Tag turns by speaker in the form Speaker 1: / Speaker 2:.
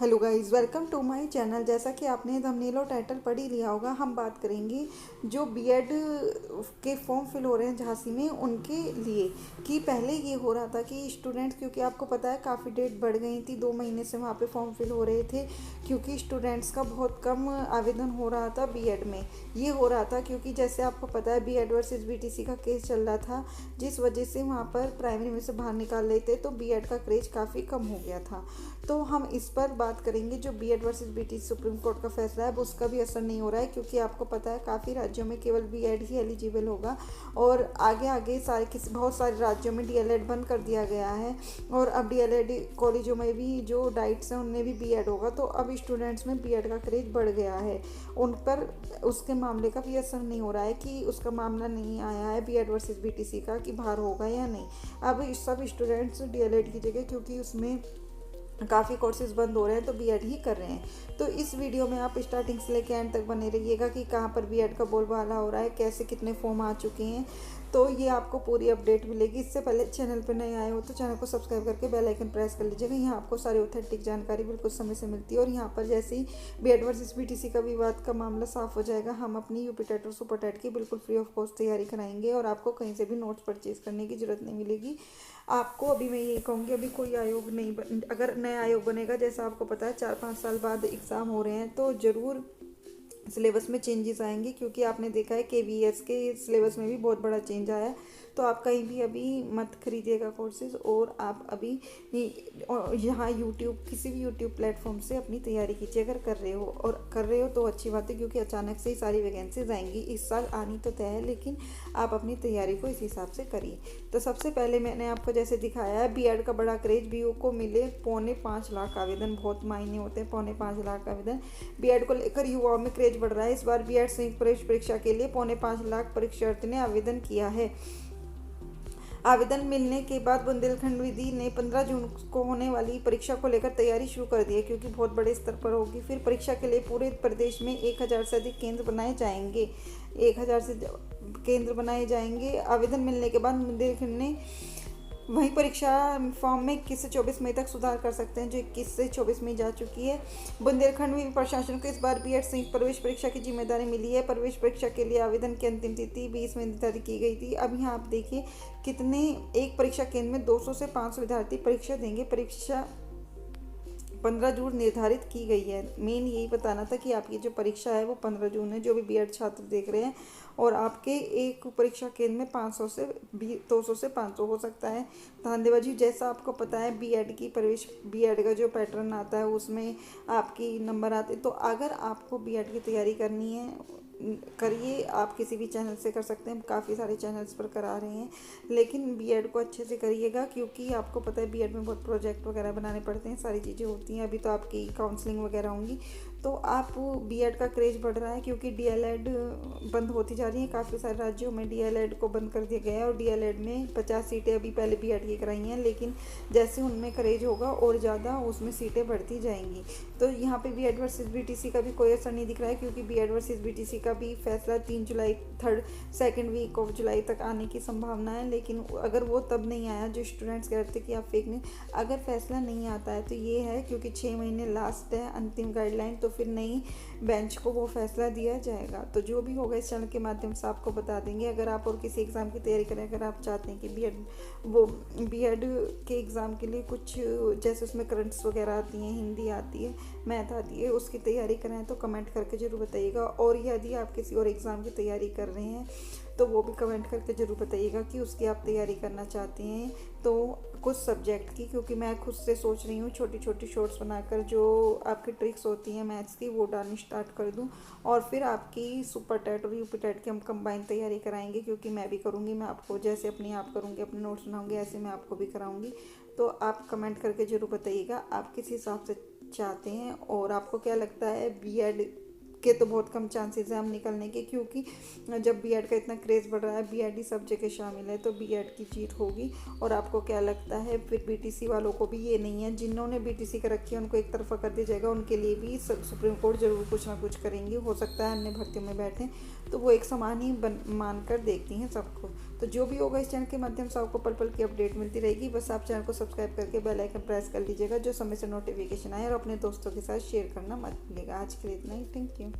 Speaker 1: Hello guys, welcome to my channel. जैसा कि आपने थंबनेल और टाइटल पढ़ ही लिया होगा, हम बात करेंगे जो बीएड के फॉर्म फिल हो रहे हैं झांसी में उनके लिए। कि पहले ये हो रहा था कि स्टूडेंट्स, क्योंकि आपको पता है काफ़ी डेट बढ़ गई थी, 2 महीने से वहाँ पे फॉर्म फिल हो रहे थे क्योंकि स्टूडेंट्स का बहुत कम आवेदन हो रहा था बीएड में। ये हो रहा था क्योंकि जैसे आपको पता है बीएड वर्सेस बीटीसी का केस चल रहा था, जिस वजह से वहाँ पर प्राइमरी में से बाहर निकाल लेते तो बीएड का क्रेज काफ़ी कम हो गया था। तो हम इस पर बात करेंगे जो BEd versus BTC supreme court का फैसला है, वो उसका भी असर नहीं हो रहा है क्योंकि आपको पता है काफ़ी राज्यों में केवल बीएड ही एलिजिबल होगा और आगे आगे सारे किसी बहुत सारे राज्यों में डीएलएड बंद कर दिया गया है। और अब डीएलएड कॉलेजों में भी जो डाइट्स हैं उनमें भी बीएड होगा, तो अब स्टूडेंट्स में बीएड का क्रेज बढ़ गया है। उन पर उसके मामले का भी असर नहीं हो रहा है कि उसका मामला नहीं आया है बीएड वर्सेस बीटीसी का कि बाहर होगा या नहीं। अब सब स्टूडेंट्स डीएलएड की जगह, क्योंकि उसमें काफ़ी कोर्सेज बंद हो रहे हैं, तो बीएड ही कर रहे हैं। तो इस वीडियो में आप स्टार्टिंग से लेकर एंड तक बने रहिएगा कि कहाँ पर बीएड का बोलबाला हो रहा है, कैसे कितने फॉर्म आ चुके हैं, तो ये आपको पूरी अपडेट मिलेगी। इससे पहले चैनल पर नए आए हो तो चैनल को सब्सक्राइब करके बेल आइकन प्रेस कर लीजिएगा। यहाँ आपको सारी ऑथेंटिक जानकारी बिल्कुल समय से मिलती है। और यहाँ पर जैसे ही बीएड वर्सेस बीटीसी का विवाद का मामला साफ हो जाएगा, हम अपनी यूपी टेट और सुपर टेट की बिल्कुल फ्री ऑफ कॉस्ट तैयारी कराएंगे और आपको कहीं से भी नोट्स परचेज करने की जरूरत नहीं मिलेगी। आपको अभी मैं यही कहूँगी, अभी कोई आयोग नहीं अगर नया आयोग बनेगा, जैसा आपको पता है 4-5 साल बाद एग्ज़ाम हो रहे हैं, तो ज़रूर सिलेबस में चेंजेस आएंगे क्योंकि आपने देखा है केवीएस के सिलेबस में भी बहुत बड़ा चेंज आया है। तो आप कहीं भी अभी मत खरीदिएगा कोर्सेज, और आप अभी यहाँ यूट्यूब किसी भी यूट्यूब प्लेटफॉर्म से अपनी तैयारी कीजिए अगर कर रहे हो, और कर रहे हो तो अच्छी बात है क्योंकि अचानक से ही सारी वैकेंसीज आएंगी। इस साल आनी तो तय है, लेकिन आप अपनी तैयारी को इस हिसाब से करिए। तो सबसे पहले मैंने आपको जैसे दिखाया है बीएड का बड़ा क्रेज, बीयू को मिले 4.25 लाख आवेदन, बहुत मायने होते हैं 4.25 लाख आवेदन। बीएड को लेकर युवाओं में क्रेज बढ़ रहा है। इस बार बीएड संयुक्त प्रवेश परीक्षा के लिए 4.25 लाख परीक्षार्थी ने आवेदन किया है। आवेदन मिलने के बाद बुंदेलखंड विधि ने 15 जून को होने वाली परीक्षा को लेकर तैयारी शुरू कर दी है क्योंकि बहुत बड़े स्तर पर होगी। फिर परीक्षा के लिए पूरे प्रदेश में 1000 से अधिक केंद्र बनाए जाएंगे। 1000 से केंद्र बनाए जाएंगे। आवेदन मिलने के बाद बुंदेलखंड ने वहीं परीक्षा फॉर्म में 21 से 24 मई तक सुधार कर सकते हैं, जो 21 से 24 मई जा चुकी है। बुंदेलखंड में प्रशासन को इस बार बीएड संयुक्त प्रवेश परीक्षा की जिम्मेदारी मिली है। प्रवेश परीक्षा के लिए आवेदन की अंतिम तिथि 20 मई निर्धारित की गई थी। अब यहाँ आप देखिए कितने, एक परीक्षा केंद्र में 200 से 500 विद्यार्थी परीक्षा देंगे। परीक्षा 15 जून निर्धारित की गई है। मेन यही बताना था कि आपकी जो परीक्षा है वो 15 जून है, जो भी बीएड छात्र देख रहे हैं। और आपके एक परीक्षा केंद्र में 500 से 200 से 500 हो सकता है। धांधेबाजी, जैसा आपको पता है बीएड की प्रवेश, बीएड का जो पैटर्न आता है उसमें आपकी नंबर आते, तो अगर आपको बीएड की तैयारी करनी है करिए। आप किसी भी चैनल से कर सकते हैं, काफ़ी सारे चैनल्स पर करा रहे हैं, लेकिन बीएड को अच्छे से करिएगा क्योंकि आपको पता है बीएड में बहुत प्रोजेक्ट वगैरह बनाने पड़ते हैं, सारी चीज़ें होती हैं। अभी तो आपकी काउंसलिंग वगैरह होंगी, तो आप बीएड का क्रेज बढ़ रहा है क्योंकि डीएलएड बंद होती जा रही है। काफ़ी सारे राज्यों में डीएलएड को बंद कर दिया गया है और डीएलएड में 50 सीटें अभी पहले बीएड की कराई हैं, लेकिन जैसे उनमें क्रेज होगा और ज़्यादा उसमें सीटें बढ़ती जाएंगी। तो यहाँ पे बीएड वर्सेस बीटीसी का भी कोई असर नहीं दिख रहा है क्योंकि बीएड वर्सेस बीटीसी का भी फैसला 3 जुलाई, सेकेंड वीक ऑफ जुलाई तक आने की संभावना है। लेकिन अगर वो तब नहीं आया, जो स्टूडेंट्स कह रहे थे कि आप फेक न्यूज, अगर फैसला नहीं आता है तो ये है क्योंकि 6 महीने लास्ट है अंतिम गाइडलाइन, तो फिर नई बेंच को वो फैसला दिया जाएगा। तो जो भी होगा इस चैनल के माध्यम से आपको बता देंगे। अगर आप और किसी एग्ज़ाम की तैयारी करें, अगर आप चाहते हैं कि बीएड के एग्ज़ाम के लिए कुछ जैसे उसमें करंट्स वगैरह आती हैं, हिंदी आती है, मैथ आती है, उसकी तैयारी करें तो कमेंट करके ज़रूर बताइएगा। और यदि आप किसी और एग्ज़ाम की तैयारी कर रहे हैं तो वो भी कमेंट करके ज़रूर बताइएगा कि उसकी आप तैयारी करना चाहते हैं तो कुछ सब्जेक्ट की, क्योंकि मैं खुद से सोच रही हूँ छोटी छोटी शॉर्ट्स बनाकर जो आपकी ट्रिक्स होती हैं मैथ्स की वो डालनी स्टार्ट कर दूँ। और फिर आपकी सुपर टेट और यूपी टेट की हम कंबाइन तैयारी कराएंगे, क्योंकि मैं भी करूँगी, मैं आपको जैसे अपनी आप करूँगी, अपने नोट्स बनाऊँगी, ऐसे मैं आपको भी कराऊँगी। तो आप कमेंट करके ज़रूर बताइएगा आप किस हिसाब से चाहते हैं और आपको क्या लगता है बीएड के तो बहुत कम चांसेस हैं हम निकलने के, क्योंकि जब बीएड का इतना क्रेज़ बढ़ रहा है, बीएड ही सब जगह शामिल है, तो बीएड की जीत होगी। और आपको क्या लगता है, फिर बीटीसी वालों को भी ये नहीं है, जिन्होंने बीटीसी का रखी है उनको एक तरफा कर दिया जाएगा, उनके लिए भी सुप्रीम कोर्ट ज़रूर कुछ ना कुछ करेंगी। हो सकता है अन्य भर्तियों में बैठें, तो वो एक समान ही मान कर देखती हैं सबको। तो जो भी होगा इस चैनल के माध्यम से आपको पल पल की अपडेट मिलती रहेगी। बस आप चैनल को सब्सक्राइब करके बेल आइकन प्रेस कर लीजिएगा, जो समय से नोटिफिकेशन आए, और अपने दोस्तों के साथ शेयर करना मत भूलिएगा। आज के लिए इतना ही, थैंक यू।